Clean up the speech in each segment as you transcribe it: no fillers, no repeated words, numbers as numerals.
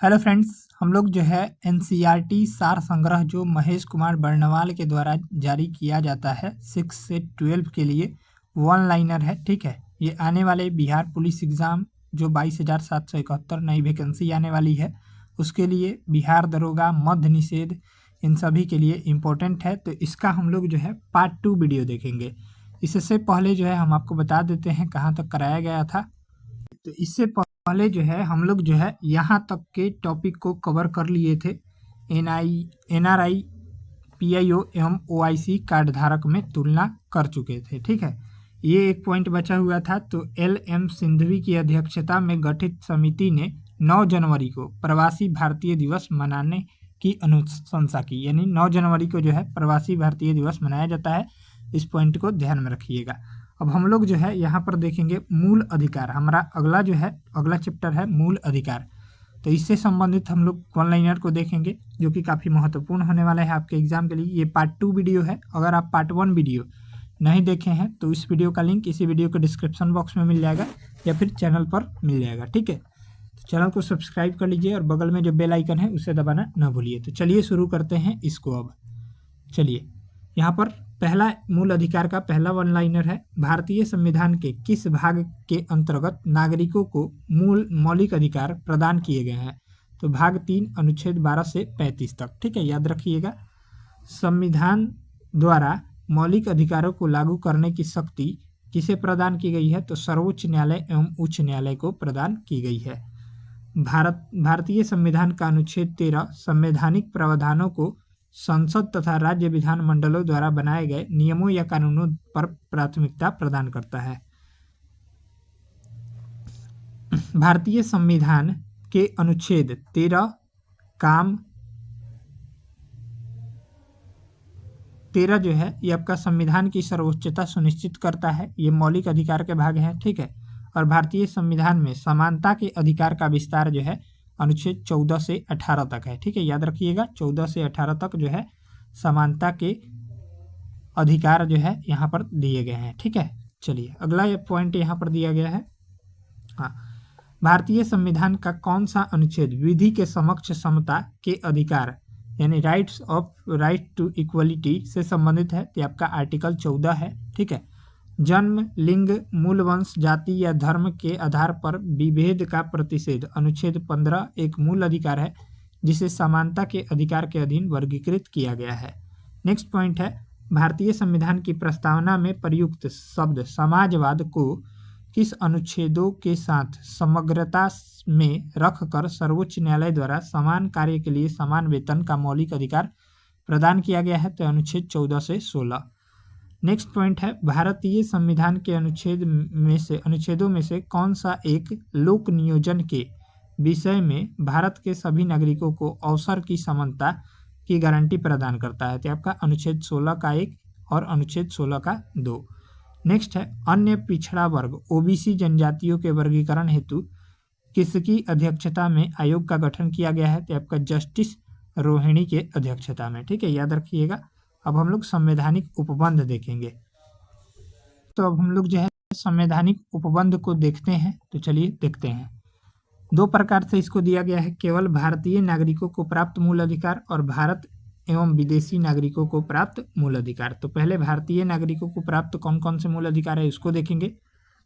Hello friends, हम लोग जो है एनसीईआरटी सार संग्रह जो महेश कुमार बर्णवाल के द्वारा जारी किया जाता है 6 से 12 के लिए वन लाइनर है। ठीक है, ये आने वाले बिहार पुलिस एग्ज़ाम जो 22,771 नई वैकेंसी आने वाली है उसके लिए, बिहार दरोगा, मद्य निषेध, इन सभी के लिए इम्पोर्टेंट है। तो इसका हम लोग जो है पार्ट 2 वीडियो देखेंगे। इससे पहले जो है हम आपको बता देते हैं कहाँ तक कराया गया था। तो इससे पहले जो है हम लोग जो है यहाँ तक के टॉपिक को कवर कर लिए थे। एनआरआई, पीआईओ एवं ओआईसी कार्ड धारक में तुलना कर चुके थे। ठीक है, ये एक पॉइंट बचा हुआ था। तो एल.एम. सिंघवी की अध्यक्षता में गठित समिति ने 9 जनवरी को प्रवासी भारतीय दिवस मनाने की अनुशंसा की, यानी 9 जनवरी को जो है प्रवासी भारतीय दिवस मनाया जाता है। इस पॉइंट को ध्यान में रखिएगा। अब हम लोग जो है यहाँ पर देखेंगे मूल अधिकार। हमारा अगला चैप्टर है मूल अधिकार। तो इससे संबंधित हम लोग वन लाइनर को देखेंगे जो कि काफ़ी महत्वपूर्ण होने वाला है आपके एग्जाम के लिए। ये पार्ट 2 वीडियो है। अगर आप पार्ट 1 वीडियो नहीं देखे हैं तो इस वीडियो का लिंक इसी वीडियो के डिस्क्रिप्शन बॉक्स में मिल जाएगा या फिर चैनल पर मिल जाएगा। ठीक है, तो चैनल को सब्सक्राइब कर लीजिए और बगल में जो बेल आइकन है उसे दबाना ना भूलिए। तो चलिए शुरू करते हैं इसको। अब चलिए, यहाँ पर पहला मूल अधिकार का पहला वन लाइनर है, भारतीय संविधान के किस भाग के अंतर्गत नागरिकों को मौलिक अधिकार प्रदान किए गए हैं। तो भाग 3 अनुच्छेद 12 से 35 तक। ठीक है, याद रखिएगा। संविधान द्वारा मौलिक अधिकारों को लागू करने की शक्ति किसे प्रदान की गई है। तो सर्वोच्च न्यायालय एवं उच्च न्यायालय को प्रदान की गई है। भारतीय संविधान का अनुच्छेद 13 संवैधानिक प्रावधानों को संसद तथा राज्य विधान मंडलों द्वारा बनाए गए नियमों या कानूनों पर प्राथमिकता प्रदान करता है। भारतीय संविधान के अनुच्छेद 13 जो है ये आपका संविधान की सर्वोच्चता सुनिश्चित करता है। ये मौलिक अधिकार के भाग हैं। ठीक है, और भारतीय संविधान में समानता के अधिकार का विस्तार जो है अनुच्छेद 14 से 18 तक है। ठीक है, याद रखिएगा 14 से 18 तक जो है समानता के अधिकार जो है यहाँ पर दिए गए हैं। ठीक है, चलिए अगला ये पॉइंट यहाँ पर दिया गया है। हाँ, भारतीय संविधान का कौन सा अनुच्छेद विधि के समक्ष समता के अधिकार यानी राइट टू इक्वलिटी से संबंधित है। तो आपका आर्टिकल 14 है। ठीक है, जन्म, लिंग, मूल वंश, जाति या धर्म के आधार पर विभेद का प्रतिषेध अनुच्छेद 15 एक मूल अधिकार है जिसे समानता के अधिकार के अधीन वर्गीकृत किया गया है। नेक्स्ट पॉइंट है, भारतीय संविधान की प्रस्तावना में प्रयुक्त शब्द समाजवाद को किस अनुच्छेदों के साथ समग्रता में रखकर सर्वोच्च न्यायालय द्वारा समान कार्य के लिए समान वेतन का मौलिक अधिकार प्रदान किया गया है। तो अनुच्छेद 14 से 16। नेक्स्ट पॉइंट है, भारतीय संविधान के अनुच्छेदों में से कौन सा एक लोक नियोजन के विषय में भारत के सभी नागरिकों को अवसर की समानता की गारंटी प्रदान करता है। तो आपका अनुच्छेद 16 का 1 और अनुच्छेद 16 का 2। नेक्स्ट है, अन्य पिछड़ा वर्ग ओबीसी जनजातियों के वर्गीकरण हेतु किसकी अध्यक्षता में आयोग का गठन किया गया है। तो आपका जस्टिस रोहिणी के अध्यक्षता में। ठीक है, याद रखिएगा। अब हम लोग संवैधानिक उपबंध देखेंगे। तो अब हम लोग जो है संवैधानिक उपबंध को देखते हैं। तो चलिए देखते हैं। 2 प्रकार से इसको दिया गया है, केवल भारतीय नागरिकों को प्राप्त मूल अधिकार और भारत एवं विदेशी नागरिकों को प्राप्त मूल अधिकार। तो पहले भारतीय नागरिकों को प्राप्त कौन कौन से मूल अधिकार है उसको देखेंगे।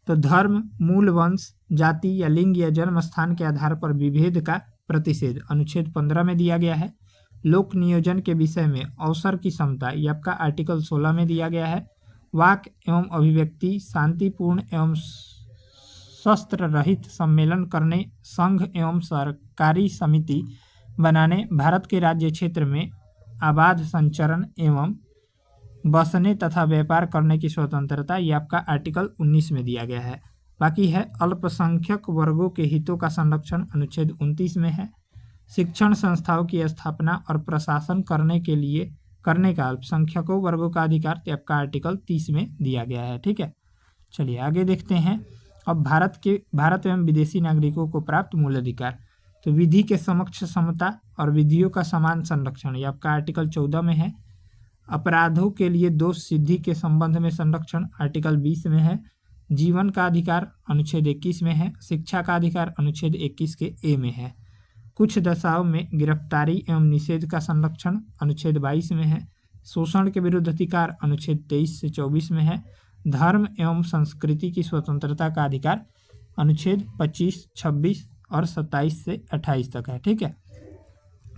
तो धर्म, मूल वंश, जाति या लिंग या जन्म स्थान के आधार पर विभेद का प्रतिषेध अनुच्छेद 15 में दिया गया है। लोक नियोजन के विषय में अवसर की समता ये आपका आर्टिकल 16 में दिया गया है। वाक एवं अभिव्यक्ति, शांतिपूर्ण एवं शस्त्र रहित सम्मेलन करने, संघ एवं सरकारी समिति बनाने, भारत के राज्य क्षेत्र में आबाद संचरण एवं बसने तथा व्यापार करने की स्वतंत्रता ये आपका आर्टिकल 19 में दिया गया है। बाकी है अल्पसंख्यक वर्गों के हितों का संरक्षण अनुच्छेद 29 में है। शिक्षण संस्थाओं की स्थापना और प्रशासन करने का अल्पसंख्यकों वर्गों का अधिकार तो आपका आर्टिकल 30 में दिया गया है। ठीक है, चलिए आगे देखते हैं। अब भारत एवं विदेशी नागरिकों को प्राप्त मूल अधिकार। तो विधि के समक्ष समता और विधियों का समान संरक्षण ये आपका आर्टिकल 14 में है। अपराधों के लिए दोष सिद्धि के संबंध में संरक्षण आर्टिकल 20 में है। जीवन का अधिकार अनुच्छेद 21 में है। शिक्षा का अधिकार अनुच्छेद 21 के ए में है। कुछ दशाओं में गिरफ्तारी एवं निषेध का संरक्षण अनुच्छेद 22 में है। शोषण के विरुद्ध अधिकार अनुच्छेद 23 से 24 में है। धर्म एवं संस्कृति की स्वतंत्रता का अधिकार अनुच्छेद 25, 26 और 27 से 28 तक है। ठीक है,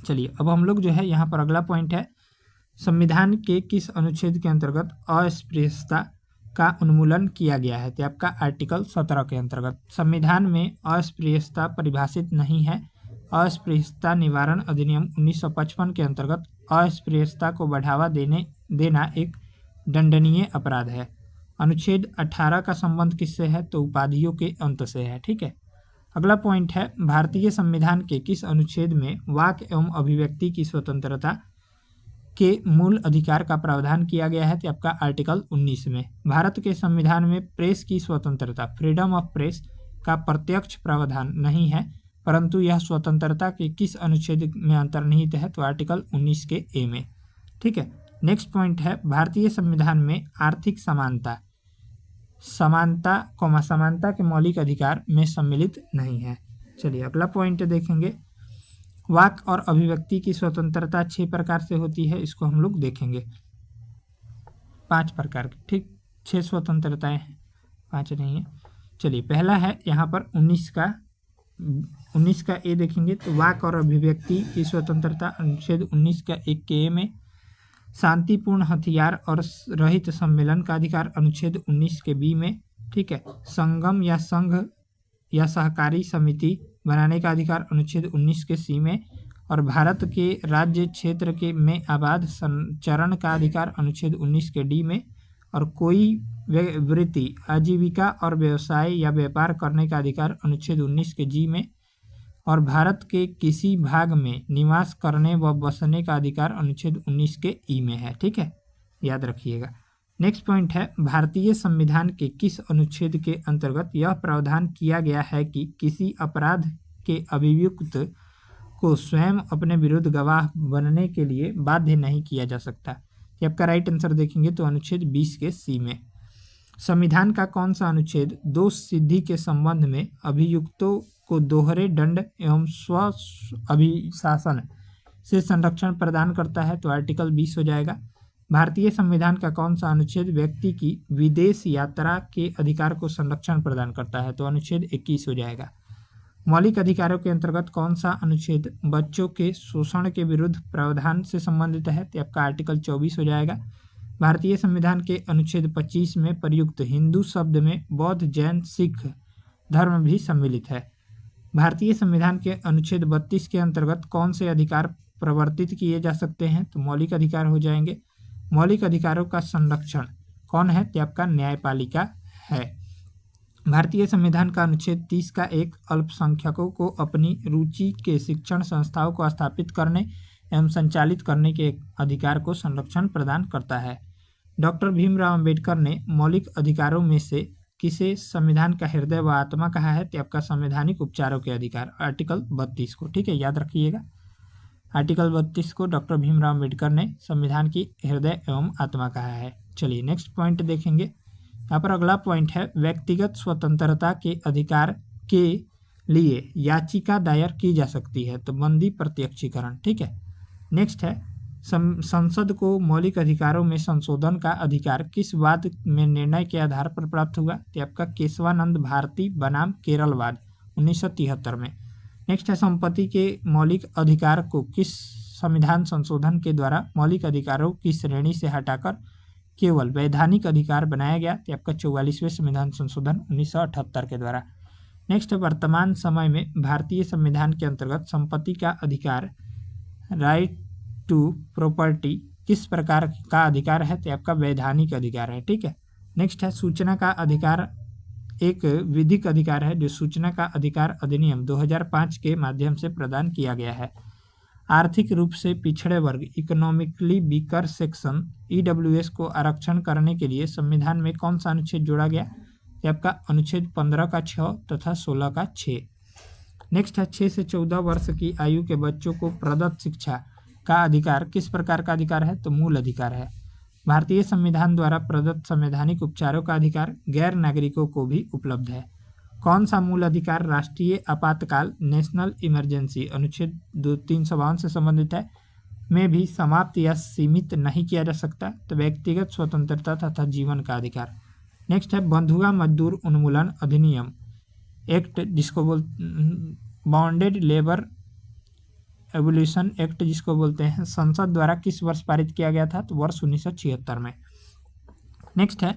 चलिए अब हम लोग जो है यहाँ पर अगला पॉइंट है, संविधान के किस अनुच्छेद के अंतर्गत अस्पृश्यता का उन्मूलन किया गया है। तो आपका आर्टिकल 17 के अंतर्गत संविधान में अस्पृश्यता परिभाषित नहीं है। अस्पृश्यता निवारण अधिनियम 1955 के अंतर्गत अस्पृश्यता को बढ़ावा देना एक दंडनीय अपराध है। अनुच्छेद 18 का संबंध किससे है, तो उपाधियों के अंत से है। ठीक है, अगला पॉइंट है, भारतीय संविधान के किस अनुच्छेद में वाक एवं अभिव्यक्ति की स्वतंत्रता के मूल अधिकार का प्रावधान किया गया है। तो आपका आर्टिकल 19 में। भारत के संविधान में प्रेस की स्वतंत्रता, फ्रीडम ऑफ प्रेस का प्रत्यक्ष प्रावधान नहीं है, परंतु यह स्वतंत्रता के किस अनुच्छेद में अंतर्निहित है, तो आर्टिकल 19 के ए में। ठीक है, नेक्स्ट पॉइंट है, भारतीय संविधान में आर्थिक समानता के मौलिक अधिकार में सम्मिलित नहीं है। चलिए अगला पॉइंट देखेंगे, वाक और अभिव्यक्ति की स्वतंत्रता 6 प्रकार से होती है, इसको हम लोग देखेंगे। 5 प्रकार की, ठीक, 6 स्वतंत्रताएं हैं, 5 नहीं है। चलिए पहला है यहाँ पर 19 का ए देखेंगे, तो वाक और अभिव्यक्ति की स्वतंत्रता अनुच्छेद 19 का 1 के ए में। शांतिपूर्ण हथियार और रहित सम्मेलन का अधिकार अनुच्छेद 19 के बी में। ठीक है, संगम या संघ या सहकारी समिति बनाने का अधिकार अनुच्छेद 19 के सी में। और भारत के राज्य क्षेत्र के में आबाद संचरण का अधिकार अनुच्छेद 19 के डी में। और कोई वृत्ति, आजीविका और व्यवसाय या व्यापार करने का अधिकार अनुच्छेद 19 के जी में। और भारत के किसी भाग में निवास करने व बसने का अधिकार अनुच्छेद 19 के ई में है। ठीक है, याद रखिएगा। नेक्स्ट पॉइंट है, भारतीय संविधान के किस अनुच्छेद के अंतर्गत यह प्रावधान किया गया है कि किसी अपराध के अभियुक्त को स्वयं अपने विरुद्ध गवाह बनने के लिए बाध्य नहीं किया जा सकता। ये आपका राइट आंसर देखेंगे तो अनुच्छेद 20 के सी में। संविधान का कौन सा अनुच्छेद दोष सिद्धि के संबंध में अभियुक्तों को दोहरे दंड एवं स्व अभिशासन से संरक्षण प्रदान करता है, तो आर्टिकल 20 हो जाएगा। भारतीय संविधान का कौन सा अनुच्छेद व्यक्ति की विदेश यात्रा के अधिकार को संरक्षण प्रदान करता है, तो अनुच्छेद 21 हो जाएगा। मौलिक अधिकारों के अंतर्गत कौन सा अनुच्छेद बच्चों के शोषण के विरुद्ध प्रावधान से संबंधित है, तो आपका आर्टिकल 24 हो जाएगा। भारतीय संविधान के अनुच्छेद 25 में प्रयुक्त हिंदू शब्द में बौद्ध, जैन, सिख धर्म भी सम्मिलित है। भारतीय संविधान के अनुच्छेद 32 के अंतर्गत कौन से अधिकार प्रवर्तित किए जा सकते हैं, तो मौलिक अधिकार हो जाएंगे। मौलिक अधिकारों का संरक्षण कौन है, तो आपका न्यायपालिका है। भारतीय संविधान का अनुच्छेद 30 का 1 अल्पसंख्यकों को अपनी रुचि के शिक्षण संस्थाओं को स्थापित करने एवं संचालित करने के अधिकार को संरक्षण प्रदान करता है। डॉक्टर भीमराव अंबेडकर ने मौलिक अधिकारों में से किसे संविधान का हृदय व आत्मा कहा है, तो आपका संवैधानिक उपचारों के अधिकार, आर्टिकल 32 को। ठीक है, याद रखिएगा, आर्टिकल 32 को डॉक्टर भीमराव अंबेडकर ने संविधान की हृदय एवं आत्मा कहा है। चलिए नेक्स्ट पॉइंट देखेंगे, यहाँ पर अगला पॉइंट है, व्यक्तिगत स्वतंत्रता के अधिकार के लिए याचिका दायर की जा सकती है, तो बंदी प्रत्यक्षीकरण। ठीक है, नेक्स्ट है, संसद को मौलिक अधिकारों में संशोधन का अधिकार किस वाद में निर्णय के आधार पर प्राप्त हुआ, तो आपका केशवानंद भारती बनाम केरलवाद 1973 में। नेक्स्ट है, संपत्ति के मौलिक अधिकार को किस संविधान संशोधन के द्वारा मौलिक अधिकारों की श्रेणी से हटाकर केवल वैधानिक अधिकार बनाया गया, तो आपका 44वें संविधान संशोधन 1978 के द्वारा। नेक्स्ट है, वर्तमान समय में भारतीय संविधान के अंतर्गत संपत्ति का अधिकार, राइट टू प्रॉपर्टी, किस प्रकार का अधिकार है, तो आपका वैधानिक अधिकार है। ठीक है, नेक्स्ट है, सूचना का अधिकार एक विधिक अधिकार है जो सूचना का अधिकार अधिनियम 2005 के माध्यम से प्रदान किया गया है। आर्थिक रूप से पिछड़े वर्ग, इकोनॉमिकली वीकर सेक्शन, ईडब्ल्यूएस को आरक्षण करने के लिए संविधान में कौन सा अनुच्छेद जोड़ा गया, तो आपका अनुच्छेद 15 का 6 तथा 16 का 6। नेक्स्ट है, 6 से 14 वर्ष की आयु के बच्चों को प्रदत्त शिक्षा का अधिकार किस प्रकार का अधिकार है, तो मूल अधिकार है। भारतीय संविधान द्वारा प्रदत्त संवैधानिक उपचारों का अधिकार गैर नागरिकों को भी उपलब्ध है। कौन सा मूल अधिकार राष्ट्रीय आपातकाल नेशनल इमरजेंसी अनुच्छेद 352 से संबंधित है में भी समाप्त या सीमित नहीं किया जा सकता? तो व्यक्तिगत स्वतंत्रता तथा जीवन का अधिकार। नेक्स्ट है बंधुआ मजदूर उन्मूलन अधिनियम एक्ट, जिसको बॉन्डेड लेबर एबोलिशन एक्ट जिसको बोलते हैं, संसद द्वारा किस वर्ष पारित किया गया था? तो वर्ष 1976 में। नेक्स्ट है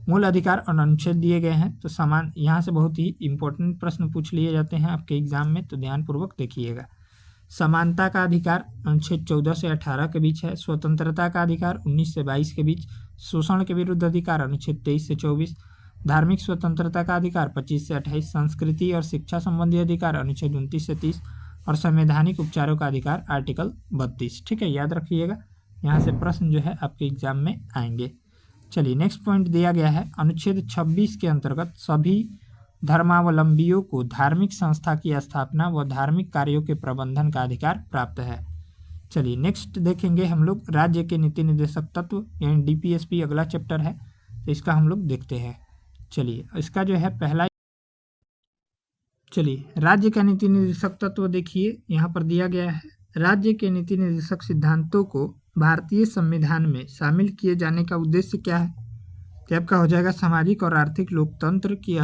मूल अधिकार और अनुच्छेद दिए गए हैं। तो समान, यहाँ से बहुत ही इंपॉर्टेंट प्रश्न पूछ लिए जाते हैं आपके एग्जाम में, तो ध्यानपूर्वक देखिएगा। समानता का अधिकार अनुच्छेद 14 से 18 के बीच है। स्वतंत्रता का अधिकार 19 से 22 के बीच। शोषण के विरुद्ध अधिकार अनुच्छेद 23 से 24। धार्मिक स्वतंत्रता का अधिकार 25 से 28। संस्कृति और शिक्षा संबंधी अधिकार अनुच्छेद 29 से 30 और संवैधानिक उपचारों का अधिकार आर्टिकल 32। ठीक है, याद रखिएगा, यहाँ से प्रश्न जो है आपके एग्जाम में आएंगे। चलिए नेक्स्ट पॉइंट दिया गया है अनुच्छेद 26 के अंतर्गत सभी धर्मावलंबियों को धार्मिक संस्था की स्थापना व धार्मिक कार्यों के प्रबंधन का अधिकार प्राप्त है। चलिए नेक्स्ट देखेंगे हम लोग राज्य के नीति निर्देशक तत्व यानी डीपीएसपी, अगला चैप्टर है, तो इसका हम लोग देखते हैं। चलिए इसका जो है पहला, चलिए राज्य का नीति निर्देशक तत्व देखिए, यहाँ पर दिया गया है राज्य के नीति निर्देशक सिद्धांतों को भारतीय संविधान में शामिल किए जाने का उद्देश्य क्या है? तो आपका हो जाएगा सामाजिक और आर्थिक लोकतंत्र की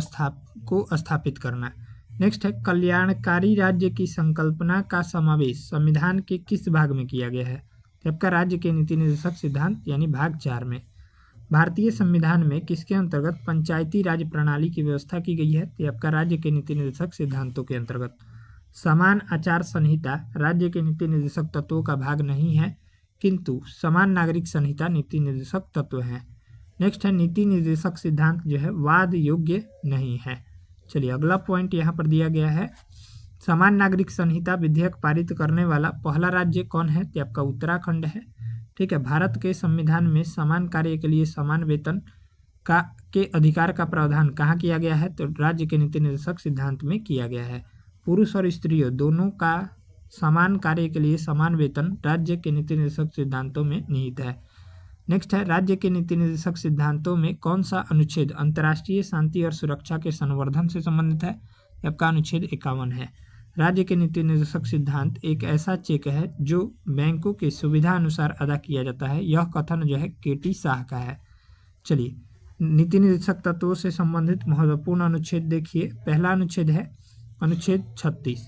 को स्थापित करना। नेक्स्ट है कल्याणकारी राज्य की संकल्पना का समावेश संविधान के किस भाग में किया गया है? तो आपका राज्य के नीति निर्देशक सिद्धांत यानी भाग 4 में। भारतीय संविधान में किसके अंतर्गत पंचायती राज प्रणाली की व्यवस्था की गई है? तो आपका राज्य के नीति निर्देशक सिद्धांतों के अंतर्गत। समान आचार संहिता राज्य के नीति निर्देशक तत्वों का भाग नहीं है, किंतु समान नागरिक संहिता नीति निर्देशक तत्व है। नेक्स्ट है नीति निर्देशक सिद्धांत जो है वाद योग्य नहीं है। चलिए अगला पॉइंट यहाँ पर दिया गया है समान नागरिक संहिता विधेयक पारित करने वाला पहला राज्य कौन है? तो आपका उत्तराखंड है। ठीक है, भारत के संविधान में समान कार्य के लिए समान वेतन के अधिकार का प्रावधान कहाँ किया गया है? तो राज्य के नीति निर्देशक सिद्धांत में किया गया है। पुरुष और स्त्रियों दोनों का समान कार्य के लिए समान वेतन राज्य के नीति निर्देशक सिद्धांतों में निहित है। नेक्स्ट है राज्य के नीति निर्देशक सिद्धांतों में कौन सा अनुच्छेद अंतर्राष्ट्रीय शांति और सुरक्षा के संवर्धन से संबंधित है? आपका अनुच्छेद 51 है। राज्य के नीति निर्देशक सिद्धांत एक ऐसा चेक है जो बैंकों की सुविधा अनुसार अदा किया जाता है। यह कथन जो है केटी शाह का है। चलिए नीति निर्देशक तत्वों से संबंधित महत्वपूर्ण अनुच्छेद देखिए। पहला अनुच्छेद है अनुच्छेद 36।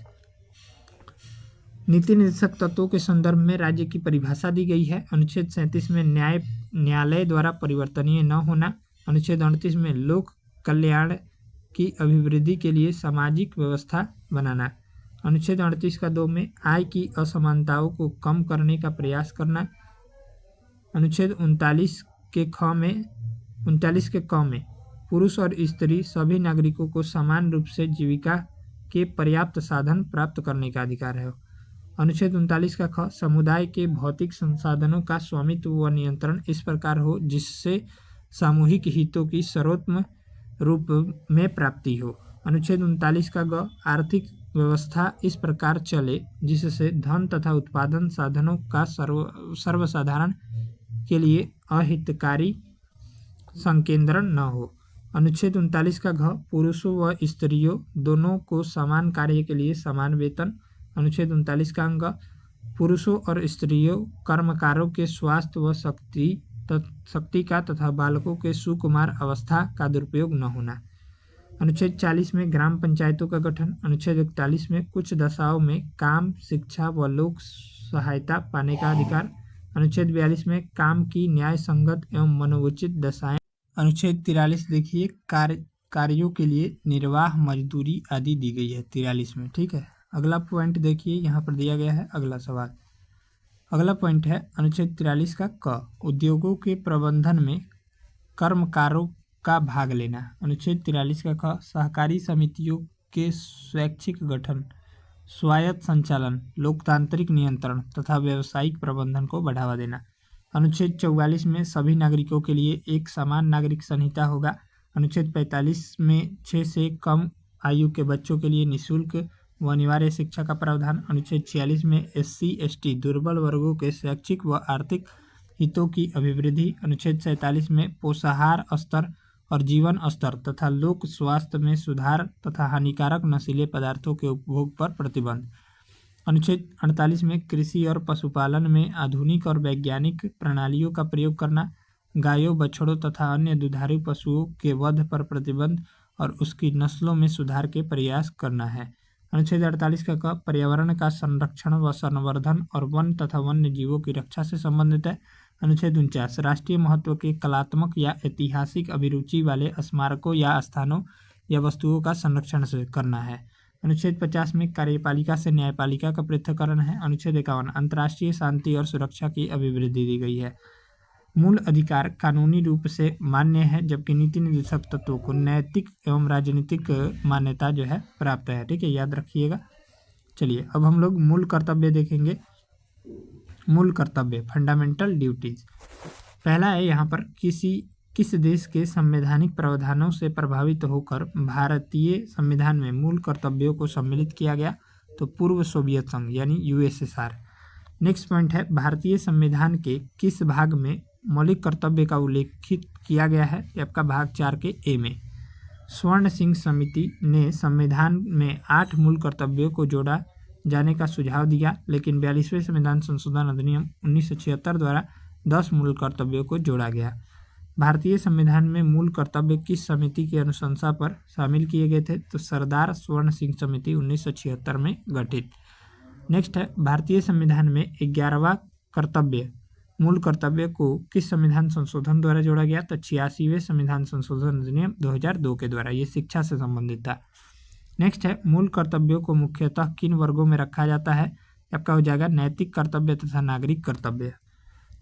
नीति निर्देशक तत्वों के संदर्भ में राज्य की परिभाषा दी गई है। अनुच्छेद 37 में न्यायालय द्वारा परिवर्तनीय न होना। अनुच्छेद 38 में लोक कल्याण की अभिवृद्धि के लिए सामाजिक व्यवस्था बनाना। अनुच्छेद 38 का 2 में आय की असमानताओं को कम करने का प्रयास करना। अनुच्छेद 39 के क में पुरुष और स्त्री सभी नागरिकों को समान रूप से जीविका के पर्याप्त साधन प्राप्त करने का अधिकार है। अनुच्छेद 39 का ख समुदाय के भौतिक संसाधनों का स्वामित्व व नियंत्रण इस प्रकार हो जिससे सामूहिक हितों की सर्वोत्तम रूप में प्राप्ति हो। अनुच्छेद 39 का ग आर्थिक व्यवस्था इस प्रकार चले जिससे धन तथा उत्पादन साधनों का सर्वसाधारण के लिए अहितकारी संकेंद्रण न हो। अनुच्छेद 39 का घ पुरुषों व स्त्रियों दोनों को समान कार्य के लिए समान वेतन। अनुच्छेद 39 का अंग पुरुषों और स्त्रियों कर्मकारों के स्वास्थ्य व शक्ति का तथा बालकों के सुकुमार अवस्था का दुरुपयोग न होना। अनुच्छेद 40 में ग्राम पंचायतों का गठन। अनुच्छेद 41 में कुछ दशाओं में काम, शिक्षा व लोक सहायता पाने का अधिकार। अनुच्छेद 42 में काम की न्याय संगत एवं मनोचित दशाएं। अनुच्छेद 43 देखिए कार्यों के लिए निर्वाह मजदूरी आदि दी गई है 43 में। ठीक है, अगला पॉइंट देखिए यहाँ पर दिया गया है अगला सवाल। अगला पॉइंट है अनुच्छेद 43 का क उद्योगों के प्रबंधन में कर्मकारों का भाग लेना। अनुच्छेद 43 का ख सहकारी समितियों के स्वैच्छिक गठन, स्वायत्त संचालन, लोकतांत्रिक नियंत्रण तथा व्यावसायिक प्रबंधन को बढ़ावा देना। अनुच्छेद 44 में सभी नागरिकों के लिए एक समान नागरिक संहिता होगा। अनुच्छेद 45 में 6 से कम आयु के बच्चों के लिए निःशुल्क व अनिवार्य शिक्षा का प्रावधान। अनुच्छेद 46 में SC ST दुर्बल वर्गों के शैक्षिक व आर्थिक हितों की अभिवृद्धि। अनुच्छेद 47 में पोषाहार स्तर और जीवन स्तर तथा लोक स्वास्थ्य में सुधार तथा हानिकारक नशीले पदार्थों के उपभोग पर प्रतिबंध। अनुच्छेद 48 में कृषि और पशुपालन में आधुनिक और वैज्ञानिक प्रणालियों का प्रयोग करना, गायों, बछड़ों तथा अन्य दुधारू पशुओं के वध पर प्रतिबंध और उसकी नस्लों में सुधार के प्रयास करना है। अनुच्छेद 48 का क पर्यावरण का संरक्षण व संवर्धन और वन तथा वन्य जीवों की रक्षा से संबंधित है। अनुच्छेद 49 राष्ट्रीय महत्व के कलात्मक या ऐतिहासिक अभिरुचि वाले स्मारकों या स्थानों या वस्तुओं का संरक्षण से करना है। अनुच्छेद 50 में कार्यपालिका से न्यायपालिका का पृथक्करण है। अनुच्छेद 51 अंतर्राष्ट्रीय शांति और सुरक्षा की अभिवृद्धि दी गई है। मूल अधिकार कानूनी रूप से मान्य है, जबकि नीति निर्देशक तत्वों को नैतिक एवं राजनीतिक मान्यता जो है प्राप्त है। ठीक है, याद रखिएगा। चलिए अब हम लोग मूल कर्तव्य देखेंगे। मूल कर्तव्य फंडामेंटल ड्यूटीज। पहला है यहाँ पर किस देश के संवैधानिक प्रावधानों से प्रभावित होकर भारतीय संविधान में मूल कर्तव्यों को सम्मिलित किया गया, तो पूर्व सोवियत संघ यानी यूएसएसआर। नेक्स्ट पॉइंट है भारतीय संविधान के किस भाग में मौलिक कर्तव्य का उल्लेखित किया गया है, ये आपका भाग 4 के ए में। स्वर्ण सिंह समिति ने संविधान में 8 मूल कर्तव्यों को जोड़ा जाने का सुझाव दिया, लेकिन 42वें संविधान संशोधन अधिनियम 1976 द्वारा 10 मूल कर्तव्यों को जोड़ा गया। भारतीय संविधान में मूल कर्तव्य किस समिति की अनुशंसा पर शामिल किए गए थे, तो सरदार स्वर्ण सिंह समिति 1976 में गठित। नेक्स्ट है भारतीय संविधान में 11वां कर्तव्य मूल कर्तव्य को किस संविधान संशोधन द्वारा जोड़ा गया, तो 86वें संविधान संशोधन अधिनियम 2002 के द्वारा। ये शिक्षा से संबंधित था। नेक्स्ट है मूल कर्तव्यों को मुख्यतः किन वर्गों में रखा जाता है, आपका हो जाएगा नैतिक कर्तव्य तथा नागरिक कर्तव्य।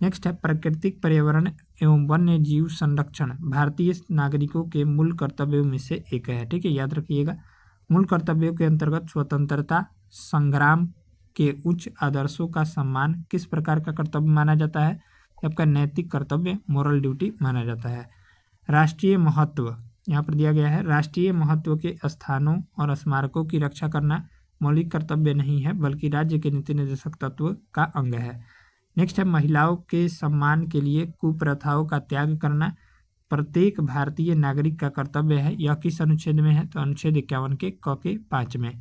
नेक्स्ट है प्राकृतिक पर्यावरण एवं वन्य जीव संरक्षण भारतीय नागरिकों के मूल कर्तव्यों में से एक है। ठीक है, याद रखिएगा। मूल कर्तव्यों के अंतर्गत स्वतंत्रता संग्राम के उच्च आदर्शों का सम्मान किस प्रकार का कर्तव्य माना जाता है, आपका नैतिक कर्तव्य मोरल ड्यूटी माना जाता है। राष्ट्रीय महत्व यहाँ पर दिया गया है, राष्ट्रीय महत्व के स्थानों और स्मारकों की रक्षा करना मौलिक कर्तव्य नहीं है, बल्कि राज्य के नीति निर्देशक तत्व का अंग है। नेक्स्ट है महिलाओं के सम्मान के लिए कुप्रथाओं का त्याग करना प्रत्येक भारतीय नागरिक का कर्तव्य है। यह किस अनुच्छेद में है, तो अनुच्छेद 51 के क के 5 में।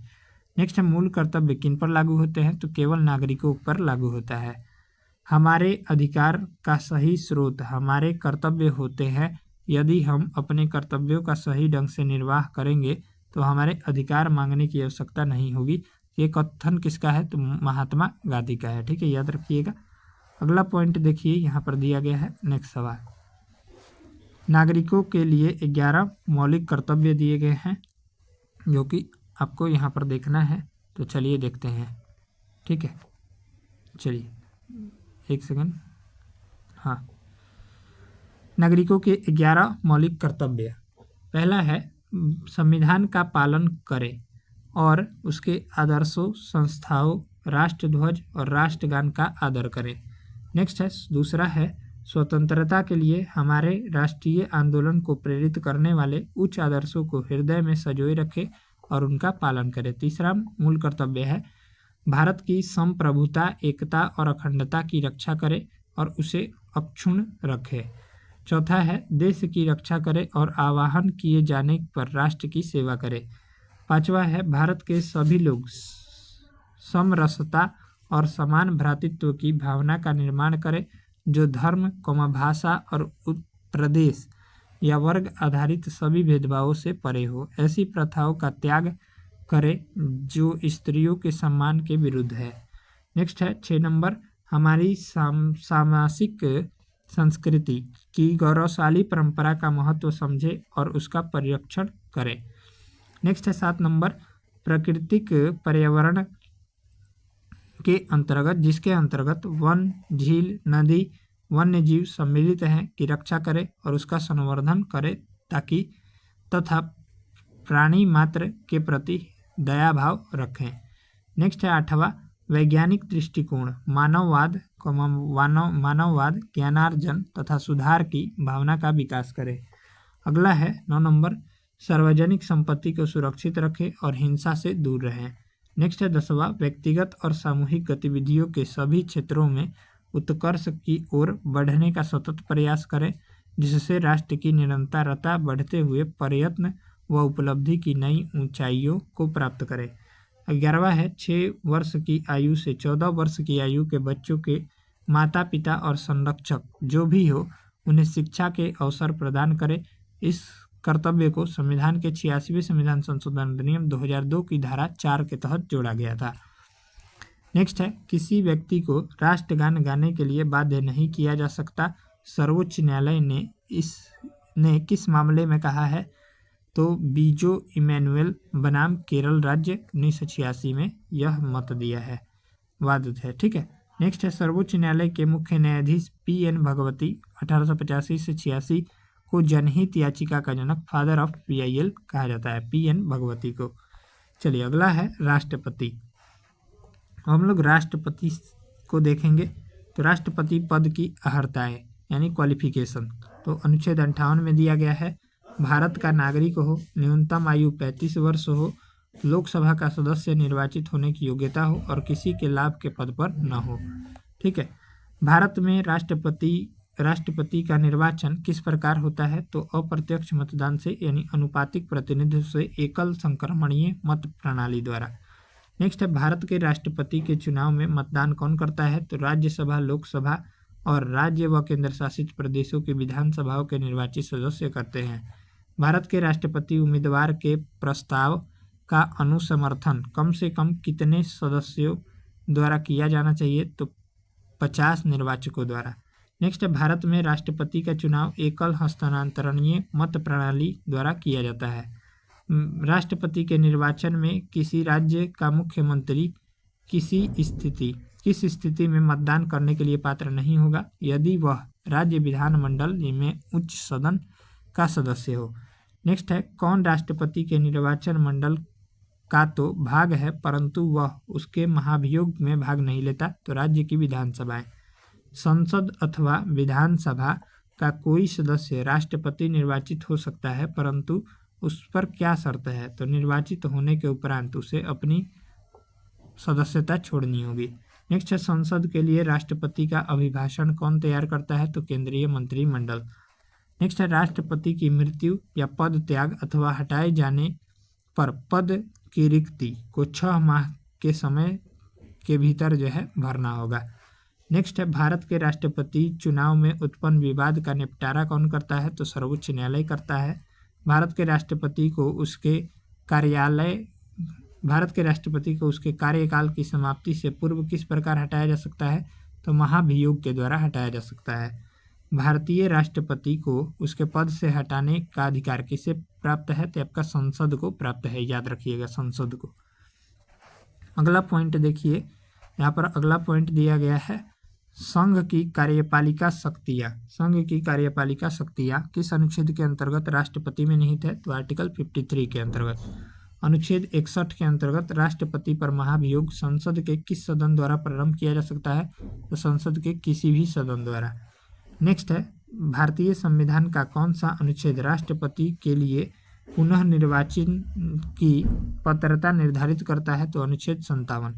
नेक्स्ट है मूल कर्तव्य किन पर लागू होते हैं, तो केवल नागरिकों पर लागू होता है। हमारे अधिकार का सही स्रोत हमारे कर्तव्य होते हैं। यदि हम अपने कर्तव्यों का सही ढंग से निर्वाह करेंगे तो हमारे अधिकार मांगने की आवश्यकता नहीं होगी। ये कथन किसका है, तो महात्मा गांधी का है। ठीक है, याद रखिएगा। अगला पॉइंट देखिए, यहाँ पर दिया गया है। नेक्स्ट सवाल, नागरिकों के लिए 11 मौलिक कर्तव्य दिए गए हैं, जो कि आपको यहाँ पर देखना है। तो चलिए देखते हैं। ठीक है, चलिए एक सेकंड। हाँ, नागरिकों के 11 मौलिक कर्तव्य। पहला है संविधान का पालन करें और उसके आदर्शों, संस्थाओं, राष्ट्रध्वज और राष्ट्रगान का आदर करें। नेक्स्ट है दूसरा है स्वतंत्रता के लिए हमारे राष्ट्रीय आंदोलन को प्रेरित करने वाले उच्च आदर्शों को हृदय में संजोए रखें और उनका पालन करें। तीसरा मूल कर्तव्य है भारत की संप्रभुता, एकता और अखंडता की रक्षा करें और उसे अक्षुण्ण रखें। चौथा है देश की रक्षा करें और आह्वान किए जाने पर राष्ट्र की सेवा करें। पांचवा है भारत के सभी लोग समरसता और समान भ्रातृत्व की भावना का निर्माण करें, जो धर्म, भाषा और प्रदेश या वर्ग आधारित सभी भेदभावों से परे हो। ऐसी प्रथाओं का त्याग करें जो स्त्रियों के सम्मान के विरुद्ध है। नेक्स्ट है 6 नंबर, हमारी सामाजिक संस्कृति की गौरवशाली परंपरा का महत्व समझे और उसका परिरक्षण करें। नेक्स्ट है 7 नंबर, प्राकृतिक पर्यावरण के अंतर्गत जिसके अंतर्गत वन, झील, नदी, वन्य जीव सम्मिलित हैं की रक्षा करें और उसका संवर्धन करें ताकि तथा प्राणी मात्र के प्रति दया भाव रखें। नेक्स्ट है 8वां, वैज्ञानिक दृष्टिकोण मानववाद मानववाद ज्ञानार्जन तथा सुधार की भावना का विकास करें। अगला है 9 नंबर, सार्वजनिक संपत्ति को सुरक्षित रखें और हिंसा से दूर रहें। नेक्स्ट है 10वां, व्यक्तिगत और सामूहिक गतिविधियों के सभी क्षेत्रों में उत्कर्ष की ओर बढ़ने का सतत प्रयास करें। जिससे राष्ट्र की निरंतरता बढ़ते हुए प्रयत्न व उपलब्धि की नई ऊंचाइयों को प्राप्त करे। 11वां है 6 वर्ष की आयु से 14 वर्ष की आयु के बच्चों के माता पिता और संरक्षक जो भी हो उन्हें शिक्षा के अवसर प्रदान करे। इस कर्तव्य को संविधान के 86वें संविधान संशोधन अधिनियम 2002 की धारा 4 के तहत जोड़ा गया था। नेक्स्ट है किसी व्यक्ति को राष्ट्रगान गाने के लिए बाध्य नहीं किया जा सकता। सर्वोच्च न्यायालय ने किस मामले में कहा है? तो बीजो इमैनुअल बनाम केरल राज्य 1986 में यह मत दिया है, वादित है। ठीक है। नेक्स्ट है सर्वोच्च न्यायालय के मुख्य न्यायाधीश PN भगवती 1885 से 86 को जनहित याचिका का जनक फादर ऑफ PIL कहा जाता है, PN भगवती को। चलिए अगला है राष्ट्रपति। हम लोग राष्ट्रपति को देखेंगे तो राष्ट्रपति पद की अर्हताएं यानी क्वालिफिकेशन तो अनुच्छेद 58 में दिया गया है। भारत का नागरिक हो, न्यूनतम आयु 35 वर्ष हो, लोकसभा का सदस्य निर्वाचित होने की योग्यता हो और किसी के लाभ के पद पर न हो। ठीक है। भारत में राष्ट्रपति का निर्वाचन किस प्रकार होता है? तो अप्रत्यक्ष मतदान से यानी अनुपातिक प्रतिनिधित्व से एकल संक्रमणीय मत प्रणाली द्वारा। नेक्स्ट है भारत के राष्ट्रपति के चुनाव में मतदान कौन करता है? तो राज्यसभा, लोकसभा और राज्य व केंद्र शासित प्रदेशों की विधानसभाओं के निर्वाचित सदस्य करते हैं। भारत के राष्ट्रपति उम्मीदवार के प्रस्ताव का अनुसमर्थन कम से कम कितने सदस्यों द्वारा किया जाना चाहिए? तो 50 निर्वाचकों द्वारा। नेक्स्ट है भारत में राष्ट्रपति का चुनाव एकल हस्तांतरणीय मत प्रणाली द्वारा किया जाता है। राष्ट्रपति के निर्वाचन में किसी राज्य का मुख्यमंत्री किस स्थिति में मतदान करने के लिए पात्र नहीं होगा? यदि वह राज्य विधानमंडल में उच्च सदन का सदस्य हो। नेक्स्ट है कौन राष्ट्रपति के निर्वाचन मंडल का तो भाग है परंतु वह उसके महाभियोग में भाग नहीं लेता? तो राज्य की विधानसभाएं। संसद अथवा विधानसभा का कोई सदस्य राष्ट्रपति निर्वाचित हो सकता है परंतु उस पर क्या शर्त है? तो निर्वाचित होने के उपरांत उसे अपनी सदस्यता छोड़नी होगी। नेक्स्ट है संसद के लिए राष्ट्रपति का अभिभाषण कौन तैयार करता है? तो केंद्रीय मंत्रिमंडल। नेक्स्ट है राष्ट्रपति की मृत्यु या पद त्याग अथवा हटाए जाने पर पद की रिक्ति को 6 माह के समय के भीतर जो है भरना होगा। नेक्स्ट है भारत के राष्ट्रपति चुनाव में उत्पन्न विवाद का निपटारा कौन करता है? तो सर्वोच्च न्यायालय करता है। भारत के राष्ट्रपति को उसके कार्यकाल की समाप्ति से पूर्व किस प्रकार हटाया जा सकता है? तो महाभियोग के द्वारा हटाया जा सकता है। भारतीय राष्ट्रपति को उसके पद से हटाने का अधिकार किसे प्राप्त है? तो आपका संसद को प्राप्त है, याद रखिएगा संसद को। अगला पॉइंट देखिए, यहाँ पर अगला पॉइंट दिया गया है संघ की कार्यपालिका शक्तियाँ किस अनुच्छेद के अंतर्गत राष्ट्रपति में निहित है? तो आर्टिकल 53 के अंतर्गत। अनुच्छेद 61 के अंतर्गत राष्ट्रपति पर महाभियोग संसद के किस सदन द्वारा प्रारंभ किया जा सकता है? तो संसद के किसी भी सदन द्वारा। नेक्स्ट है भारतीय संविधान का कौन सा अनुच्छेद राष्ट्रपति के लिए पुनः निर्वाचन की पात्रता निर्धारित करता है? तो अनुच्छेद 57।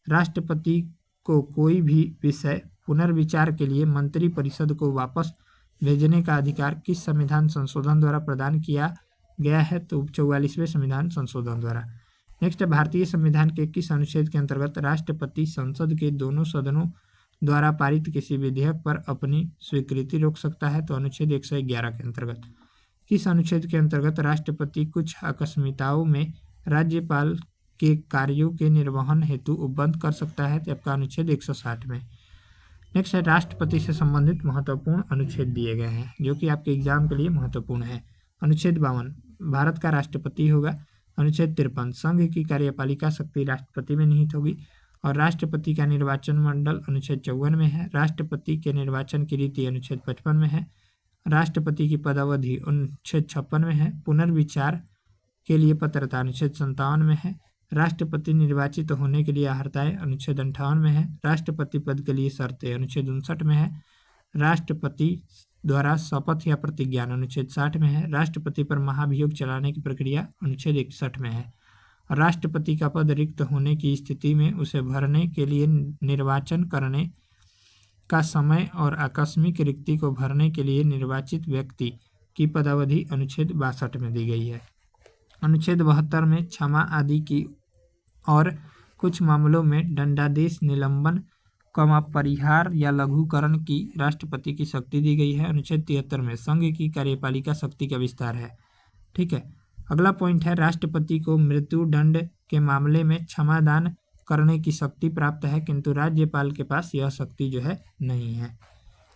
राष्ट्रपति को कोई भी विषय पुनर्विचार के लिए मंत्रिपरिषद को वापस भेजने का अधिकार किस संविधान संशोधन द्वारा प्रदान किया गया है? तो 44वें संविधान संशोधन द्वारा। नेक्स्ट है भारतीय संविधान के किस अनुच्छेद के अंतर्गत राष्ट्रपति संसद के दोनों सदनों द्वारा पारित किसी विधेयक पर अपनी स्वीकृति रोक सकता है? तो अनुच्छेद 111 के अंतर्गत। किस अनुच्छेद के अंतर्गत राष्ट्रपति कुछ अकस्मिकताओं में राज्यपाल के कार्यों के निर्वहन हेतु उपबंध कर सकता है? तो आपका अनुच्छेद 160 में। नेक्स्ट है राष्ट्रपति से संबंधित महत्वपूर्ण अनुच्छेद दिए गए हैं जो कि आपके एग्जाम के लिए महत्वपूर्ण है। अनुच्छेद 52 भारत का राष्ट्रपति होगा। अनुच्छेद 53 संघ की कार्यपालिका शक्ति राष्ट्रपति में निहित होगी। और राष्ट्रपति का निर्वाचन मंडल अनुच्छेद 54 में है। राष्ट्रपति के निर्वाचन की रीति अनुच्छेद 55 में है। राष्ट्रपति की पदावधि अनुच्छेद 56 में है। पुनर्विचार के लिए पात्रता अनुच्छेद 57 में है। राष्ट्रपति निर्वाचित होने के लिए अर्हताएं अनुच्छेद 58 में है। राष्ट्रपति पद के लिए शर्तें अनुच्छेद 59 में है। राष्ट्रपति द्वारा शपथ या प्रतिज्ञान अनुच्छेद 60 में है। राष्ट्रपति पर महाभियोग चलाने की प्रक्रिया अनुच्छेद 61 में है। राष्ट्रपति का पद रिक्त होने की स्थिति में उसे भरने के लिए निर्वाचन का समय और आकस्मिक रिक्ति को भरने के लिए निर्वाचित व्यक्ति की पदावधि अनुच्छेद 62 में दी गई है। अनुच्छेद 72 में क्षमा आदि की और कुछ मामलों में दंडादेश, निलंबन, परिहार या लघुकरण की राष्ट्रपति की शक्ति दी गई है। अनुच्छेद 73 में संघ की कार्यपालिका शक्ति का विस्तार है। ठीक है, अगला पॉइंट है राष्ट्रपति को मृत्यु दंड के मामले में क्षमादान करने की शक्ति प्राप्त है, किंतु राज्यपाल के पास यह शक्ति जो है नहीं है।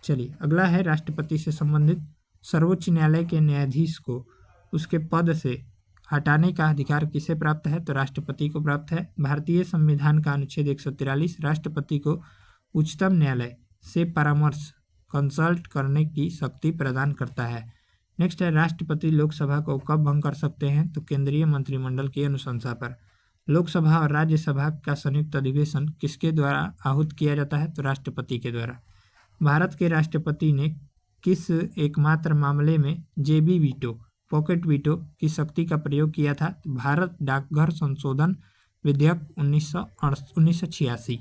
चलिए अगला है राष्ट्रपति से संबंधित सर्वोच्च न्यायालय के न्यायाधीश को उसके पद से हटाने का अधिकार किसे प्राप्त है? तो राष्ट्रपति को प्राप्त है। भारतीय संविधान का अनुच्छेद 143 राष्ट्रपति को उच्चतम न्यायालय से परामर्श कंसल्ट करने की शक्ति प्रदान करता है। नेक्स्ट है राष्ट्रपति लोकसभा को कब भंग कर सकते हैं? तो केंद्रीय मंत्रिमंडल की अनुशंसा पर। लोकसभा और राज्यसभा का संयुक्त अधिवेशन किसके द्वारा आहूत किया जाता है? तो राष्ट्रपति के द्वारा। भारत के राष्ट्रपति ने किस एकमात्र मामले में जेबी वीटो, पॉकेट वीटो की शक्ति का प्रयोग किया था? भारत डाकघर संशोधन विधेयक 1986।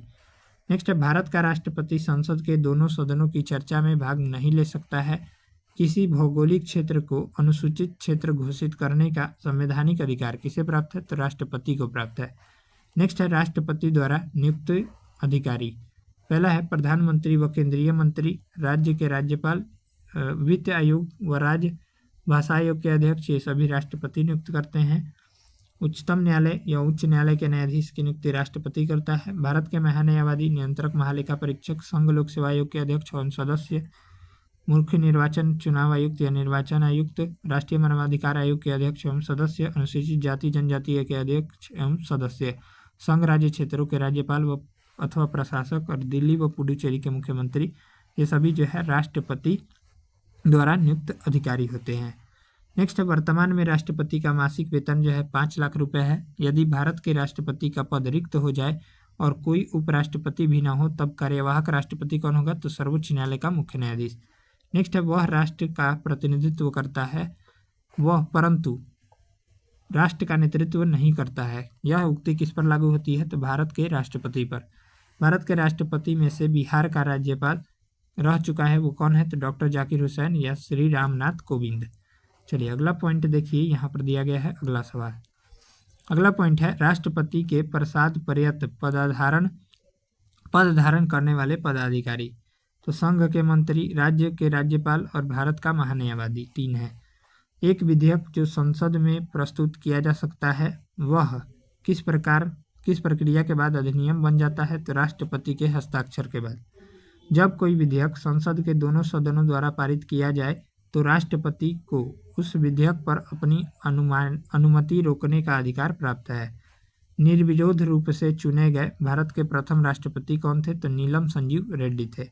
नेक्स्ट है भारत का राष्ट्रपति संसद के दोनों सदनों की चर्चा में भाग नहीं ले सकता है। किसी भौगोलिक क्षेत्र को अनुसूचित क्षेत्र घोषित करने का संवैधानिक अधिकार किसे प्राप्त है? तो राष्ट्रपति को प्राप्त है। नेक्स्ट है राष्ट्रपति द्वारा नियुक्त अधिकारी। पहला है प्रधानमंत्री व केंद्रीय मंत्री, राज्य के राज्यपाल, वित्त आयोग व राज्य भाषा आयोग के अध्यक्ष, ये सभी राष्ट्रपति नियुक्त करते हैं। उच्चतम न्यायालय या उच्च न्यायालय के न्यायाधीश की नियुक्ति राष्ट्रपति करता है। भारत के महान्यायवादी, नियंत्रक, महालेखा परीक्षक, संघ लोक सेवा आयोग के अध्यक्ष एवं सदस्य, मुख्य निर्वाचन चुनाव आयुक्त या निर्वाचन आयुक्त, राष्ट्रीय मानवाधिकार आयोग के अध्यक्ष एवं सदस्य, अनुसूचित जाति जनजाति के अध्यक्ष एवं सदस्य, संघ राज्य क्षेत्रों के राज्यपाल व अथवा प्रशासक और दिल्ली व पुडुचेरी के मुख्यमंत्री, ये सभी जो है राष्ट्रपति द्वारा नियुक्त अधिकारी होते हैं। नेक्स्ट है वर्तमान में राष्ट्रपति का मासिक वेतन जो है 5 लाख रुपए है। यदि भारत के राष्ट्रपति का पद रिक्त हो जाए और कोई उपराष्ट्रपति भी ना हो तब कार्यवाहक राष्ट्रपति कौन होगा? तो सर्वोच्च न्यायालय का मुख्य न्यायाधीश। नेक्स्ट है वह राष्ट्र का प्रतिनिधित्व करता है वह परंतु राष्ट्र का नेतृत्व नहीं करता है। यह उक्ति किस पर लागू होती है? तो भारत के राष्ट्रपति पर। भारत के राष्ट्रपति में से बिहार का राज्यपाल रह चुका है, वो कौन है? तो डॉक्टर जाकिर हुसैन या श्री रामनाथ कोविंद। चलिए अगला पॉइंट देखिए, यहाँ पर दिया गया है अगला सवाल। अगला पॉइंट है राष्ट्रपति के प्रसाद पर्यंत पद धारण करने वाले पदाधिकारी। तो संघ के मंत्री, राज्य के राज्यपाल और भारत का महान्यायवादी 3 है। एक विधेयक जो संसद में प्रस्तुत किया जा सकता है वह किस प्रक्रिया के बाद अधिनियम बन जाता है? तो राष्ट्रपति के हस्ताक्षर के बाद। जब कोई विधेयक संसद के दोनों सदनों द्वारा पारित किया जाए तो राष्ट्रपति को उस विधेयक पर अपनी अनुमति रोकने का अधिकार प्राप्त है। निर्विरोध रूप से चुने गए भारत के प्रथम राष्ट्रपति कौन थे? तो नीलम संजीव रेड्डी थे।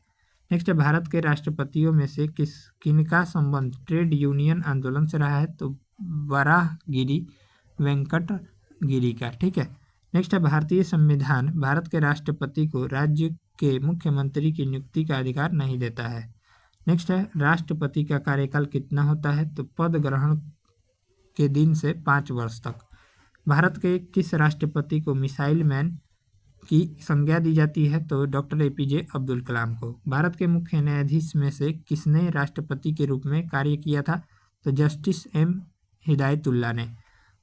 नेक्स्ट है भारत के राष्ट्रपतियों में से किनका संबंध ट्रेड यूनियन आंदोलन से रहा है? तो वराहगिरी वेंकट गिरी का। ठीक है। नेक्स्ट है भारतीय संविधान भारत के राष्ट्रपति को राज्य के मुख्यमंत्री की नियुक्ति का अधिकार नहीं देता है। नेक्स्ट है राष्ट्रपति का कार्यकाल कितना होता है? तो पद ग्रहण के दिन से 5 वर्ष तक। भारत के किस राष्ट्रपति को मिसाइल मैन की संज्ञा दी जाती है? तो डॉक्टर एपीजे अब्दुल कलाम को। भारत के मुख्य न्यायाधीश में से किसने राष्ट्रपति के रूप में कार्य किया था? तो जस्टिस एम हिदायतुल्ला ने।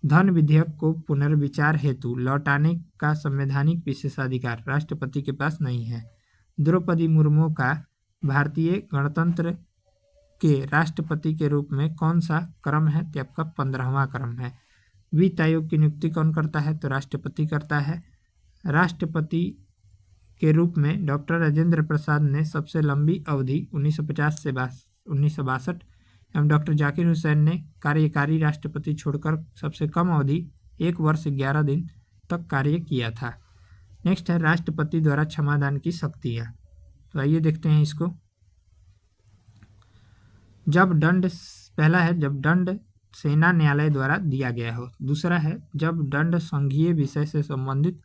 धन विधेयक को पुनर्विचार हेतु लौटाने का संवैधानिक विशेषाधिकार राष्ट्रपति के पास नहीं है। द्रौपदी मुर्मू का भारतीय गणतंत्र के राष्ट्रपति के रूप में कौन सा क्रम है? तो आपका 15वां क्रम है। वित्त आयोग की नियुक्ति कौन करता है? तो राष्ट्रपति करता है। राष्ट्रपति के रूप में डॉक्टर राजेंद्र प्रसाद ने सबसे लंबी अवधि 1950 से 1962 एवं डॉक्टर जाकिर हुसैन ने कार्यकारी राष्ट्रपति छोड़कर सबसे कम अवधि 1 वर्ष 11 दिन तक कार्य किया था। नेक्स्ट है राष्ट्रपति द्वारा क्षमादान की शक्तियाँ। तो आइए देखते हैं इसको। पहला है जब दंड सेना न्यायालय द्वारा दिया गया हो। दूसरा है जब दंड संघीय विषय से संबंधित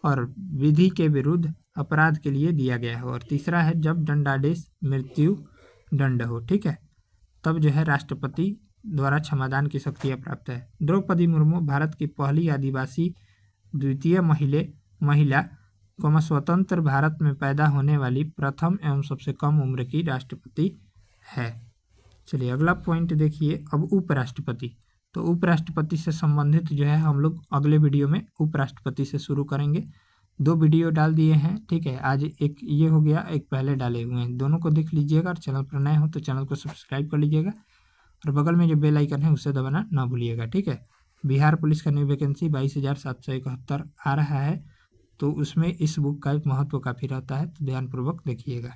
और विधि के विरुद्ध अपराध के लिए दिया गया हो। और तीसरा है जब दंडादेश मृत्यु दंड हो। ठीक है, तब जो है राष्ट्रपति द्वारा क्षमादान की शक्तियाँ प्राप्त है। द्रौपदी मुर्मू भारत की पहली आदिवासी द्वितीय महिला स्वतंत्र भारत में पैदा होने वाली प्रथम एवं सबसे कम उम्र की राष्ट्रपति है। चलिए अगला पॉइंट देखिए, अब उपराष्ट्रपति। तो उपराष्ट्रपति से संबंधित जो है हम लोग अगले वीडियो में उपराष्ट्रपति से शुरू करेंगे। 2 वीडियो डाल दिए हैं, ठीक है। आज एक ये हो गया, एक पहले डाले हुए हैं, दोनों को देख लीजिएगा। और चैनल पर नए हो तो चैनल को सब्सक्राइब कर लीजिएगा और बगल में जो बेल आइकन है उसे दबाना ना भूलिएगा, ठीक है। बिहार पुलिस का न्यू वैकेंसी 22,771 आ रहा है, तो उसमें इस बुक का महत्व काफ़ी रहता है, तो ध्यानपूर्वक देखिएगा।